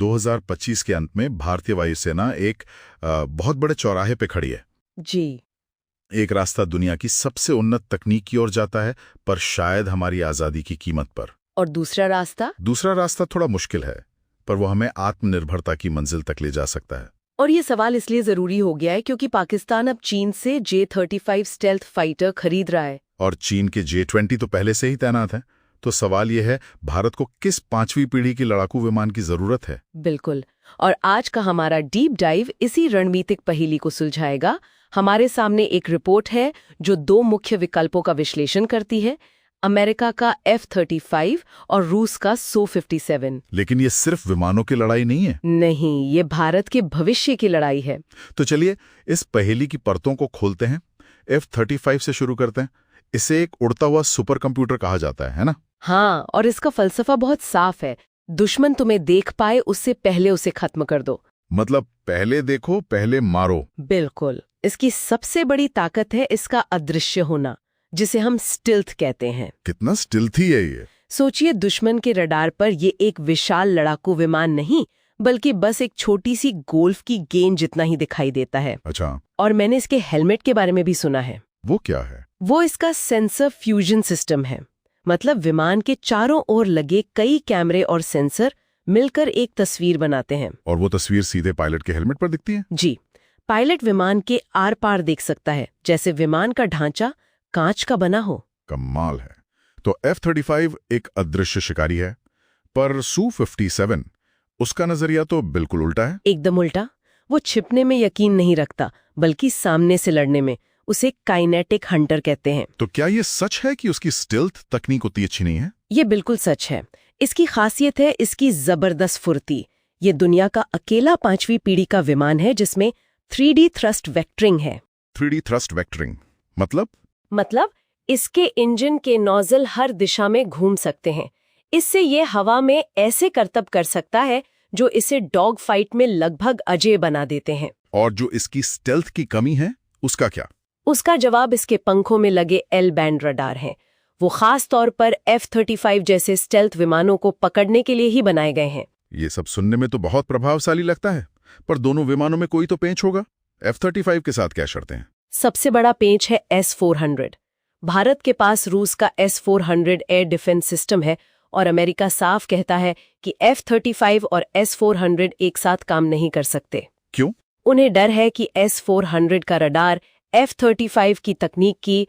2025 के अंत में भारतीय वायुसेना एक बहुत बड़े चौराहे पे खड़ी है। जी। एक रास्ता दुनिया की सबसे उन्नत तकनीक की ओर जाता है, पर शायद हमारी आजादी की कीमत पर। और दूसरा रास्ता? दूसरा रास्ता थोड़ा मुश्किल है, पर वो हमें आत्मनिर्भरता की मंजिल तक ले जा सकता है। और ये सवाल इसलिए जरूरी हो गया है क्योंकि पाकिस्तान अब चीन से J-35 स्टेल्थ फाइटर खरीद रहा है। और चीन के J-20 तो पहले से ही तैनात हैं। तो सवाल यह है, भारत को किस 5वीं पीढ़ी की लड़ाकू विमान की जरूरत है? बिल्कुल। और आज का हमारा डीप डाइव इसी रणनीतिक पहेली को सुलझाएगा। हमारे सामने एक रिपोर्ट है जो 2 मुख्य विकल्पों का विश्लेषण करती है, अमेरिका का F-35 और रूस का Su-57। लेकिन ये सिर्फ विमानों की लड़ाई नहीं है। नहीं, ये भारत के भविष्य की लड़ाई है। तो चलिए इस पहेली की परतों को खोलते हैं। F-35 से शुरू करते हैं। इसे एक उड़ता हुआ सुपर कंप्यूटर कहा जाता है ना? हाँ, और इसका फलसफा बहुत साफ है। दुश्मन तुम्हें देख पाए उससे पहले उसे खत्म कर दो। मतलब पहले देखो, पहले मारो। बिल्कुल। इसकी सबसे बड़ी ताकत है इसका अदृश्य होना, जिसे हम स्टिल्थ कहते हैं। कितना स्टिल्थी है ये? सोचिए, दुश्मन के रडार पर ये एक विशाल लड़ाकू विमान नहीं, बल्कि बस एक छोटी सी गोल्फ की गेंद जितना ही दिखाई देता है। अच्छा। और मैंने इसके हेलमेट के बारे में भी सुना है। वो क्या है? वो इसका सेंसर फ्यूजन सिस्टम है। मतलब विमान के चारों ओर लगे कई कैमरे और सेंसर मिलकर एक तस्वीर बनाते हैं। और वो तस्वीर सीधे पायलट के हेलमेट पर दिखती है? जी। पायलट विमान के आर पार देख सकता है, जैसे विमान का ढांचा कांच का बना हो। कमाल है। तो F-35 एक अदृश्य शिकारी है, पर Su-57 उसका नजरिया तो बिल्कुल उल्टा है। एकदम उल्टा। वो छिपने में यकीन नहीं रखता, बल्कि सामने से लड़ने में। उसे काइनेटिक हंटर कहते हैं। तो क्या ये सच है कि उसकी स्टिल्थ तकनीक उतनी अच्छी नहीं है? ये बिल्कुल सच है। इसकी खासियत है इसकी जबरदस्त फुर्ती। ये दुनिया का अकेला 5वीं पीढ़ी का विमान है जिसमें 3D थ्रस्ट वेक्टरिंग है। 3D थ्रस्ट वेक्टरिंग मतलब इसके इंजन के नोजल हर दिशा में घूम सकते हैं। इससे ये हवा में ऐसे करतब कर सकता है जो इसे डॉग फाइट में लगभग अजेय बना देते हैं। और जो इसकी स्टेल्थ की कमी है, उसका क्या? उसका जवाब इसके पंखों में लगे L बैंड रडार हैं। वो खास तौर पर F-35 जैसे स्टेल्थ विमानों को पकड़ने के लिए ही बनाए गए हैं। ये सब सुनने में तो बहुत प्रभावशाली लगता है, पर दोनों विमानों में कोई तो पेंच होगा। F-35 के साथ क्या शर्तें हैं? सबसे बड़ा पेंच है S-400। भारत के पास रूस का S-400 एयर डिफेंस सिस्टम है और अमेरिका साफ कहता है कि F-35 और S-400 एक साथ काम नहीं कर सकते। क्यों? उन्हें डर है कि S-400 का रडार F-35 की तकनीक की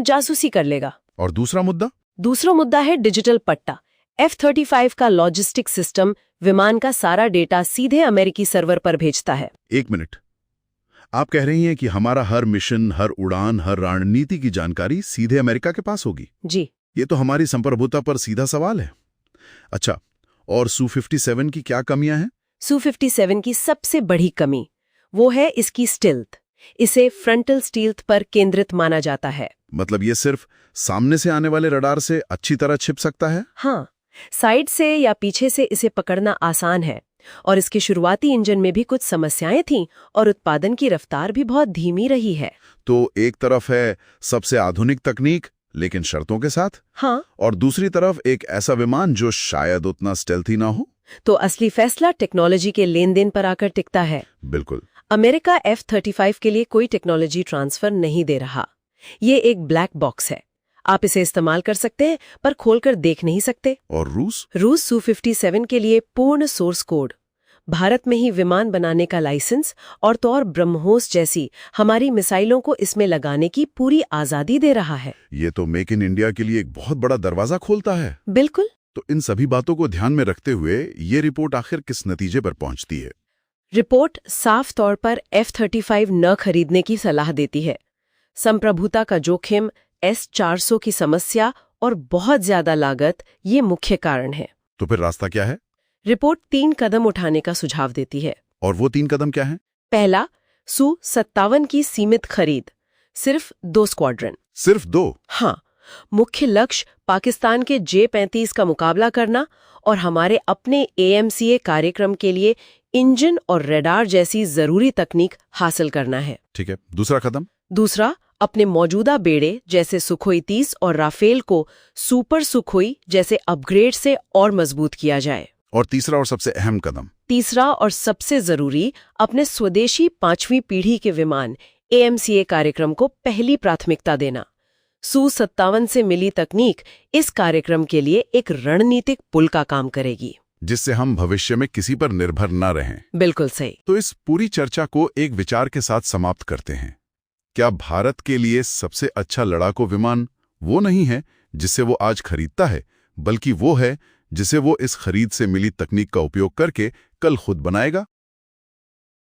जासूसी कर लेगा। और दूसरा मुद्दा है डिजिटल पट्टा। F-35 का लॉजिस्टिक सिस्टम विमान का सारा डेटा सीधे अमेरिकी सर्वर पर भेजता है। एक मिनट, आप कह रही हैं कि हमारा हर मिशन, हर उड़ान, हर रणनीति की जानकारी सीधे अमेरिका के पास होगी? जी। ये तो हमारी संप्रभुता पर सीधा सवाल है। अच्छा, और Su-57 की क्या कमियां हैं? Su-57 की सबसे बड़ी कमी वो है इसकी स्टिल्थ। इसे फ्रंटल स्टील्थ पर केंद्रित माना जाता है। मतलब ये सिर्फ सामने से आने वाले रडार से अच्छी तरह छिप सकता है? हाँ, साइड से या पीछे से इसे पकड़ना आसान है। और इसके शुरुआती इंजन में भी कुछ समस्याएं थीं और उत्पादन की रफ्तार भी बहुत धीमी रही है। तो एक तरफ है सबसे आधुनिक तकनीक, लेकिन शर्तों के साथ। हाँ। और दूसरी तरफ एक ऐसा विमान जो शायद उतना स्टेल्थी ना हो। तो असली फैसला टेक्नोलॉजी के लेन देन पर आकर टिकता है। बिल्कुल। अमेरिका F-35 के लिए कोई टेक्नोलॉजी ट्रांसफर नहीं दे रहा। ये एक ब्लैक बॉक्स है। आप इसे इस्तेमाल कर सकते हैं, पर खोलकर देख नहीं सकते। और रूस Su-57 के लिए पूर्ण सोर्स कोड, भारत में ही विमान बनाने का लाइसेंस और तो और ब्रह्मोस जैसी हमारी मिसाइलों को इसमें लगाने की पूरी आजादी दे रहा है। ये तो मेक इन इंडिया के लिए एक बहुत बड़ा दरवाजा खोलता है। बिल्कुल। तो इन सभी बातों को ध्यान में रखते हुए ये रिपोर्ट आखिर किस नतीजे पर पहुंचती है? रिपोर्ट साफ तौर पर F-35 न खरीदने की सलाह देती है। संप्रभुता का जोखिम, S-400 की समस्या और बहुत ज्यादा लागत ये मुख्य कारण है। तो फिर रास्ता क्या है? रिपोर्ट 3 कदम उठाने का सुझाव देती है। और वो 3 कदम क्या हैं? पहला, Su-57 की सीमित खरीद, सिर्फ 2 स्क्वाड्रन। सिर्फ 2? हाँ। मुख्य लक्ष्य पाकिस्तान के J-35 का मुकाबला करना और हमारे अपने AMCA कार्यक्रम के लिए इंजन और रडार जैसी जरूरी तकनीक हासिल करना है। ठीक है। दूसरा कदम? दूसरा, अपने मौजूदा बेड़े जैसे सुखोई 30 और राफेल को सुपर सुखोई जैसे अपग्रेड से और मजबूत किया जाए। और तीसरा और सबसे अहम कदम? तीसरा और सबसे जरूरी, अपने स्वदेशी 5वीं पीढ़ी के विमान AMCA कार्यक्रम को पहली प्राथमिकता देना। Su-57 से मिली तकनीक इस कार्यक्रम के लिए एक रणनीतिक पुल का काम करेगी, जिससे हम भविष्य में किसी पर निर्भर न रहें। बिल्कुल सही। तो इस पूरी चर्चा को एक विचार के साथ समाप्त करते हैं। क्या भारत के लिए सबसे अच्छा लड़ाकू विमान वो नहीं है जिसे वो आज खरीदता है, बल्कि वो है जिसे वो इस खरीद से मिली तकनीक का उपयोग करके कल खुद बनाएगा?